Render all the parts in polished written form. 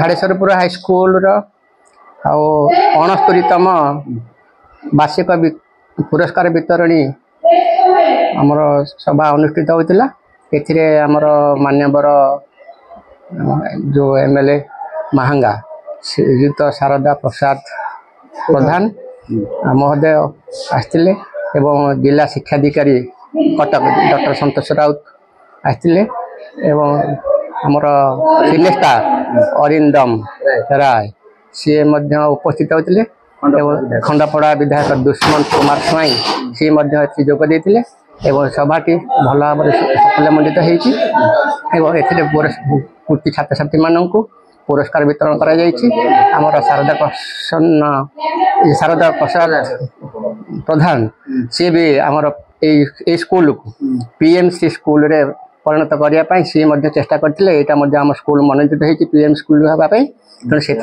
झाड़ेश्वरपुर high school 69तम वार्षिक पुरस्कार वितरणी आमर सभा अनुष्ठित होता। एमर मान्यवर जो एमएलए महांगा श्रीयुक्त शारदा प्रसाद प्रधान महोदय आसते एवं जिला शिक्षाधिकारी कटक डॉक्टर संतोष राउत आसते एवं आमर सिनेस्टार अरिंदम राय सी उपस्थित होते। खंडपड़ा विधायक दुष्मंत कुमार स्वाई सी जोगदे एवं सभाटी भल भाव सफलमंडित होती। पूर्ति छात्र छात्री मानक पुरस्कार वितरण कर शारदा प्रसाद प्रधान सी भी आमर स्कूल को पीएमसी स्कूल रे परिणत करने सी चेष्टा करते। यहाँ आम स्कूल मनोनीत होती पीएम स्कूल हाँपाई तेणु से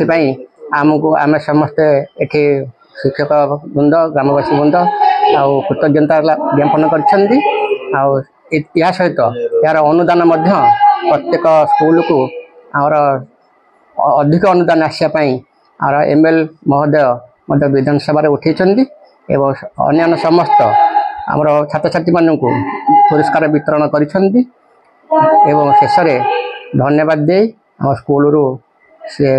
आमको आम समस्ते ये शिक्षक वृंद ग्रामवासी वृंद कृतज्ञता ज्ञापन कर सहित यार अनुदान प्रत्येक स्कूल को आमर अधिक अनुदान आसापी आर एमएल महोदय विधानसभा उठे एवं अन्य समस्त आमर छात्र छात्री मानू पुरस्कार वितरण कर शेष धन्यवाद दे स्कूल से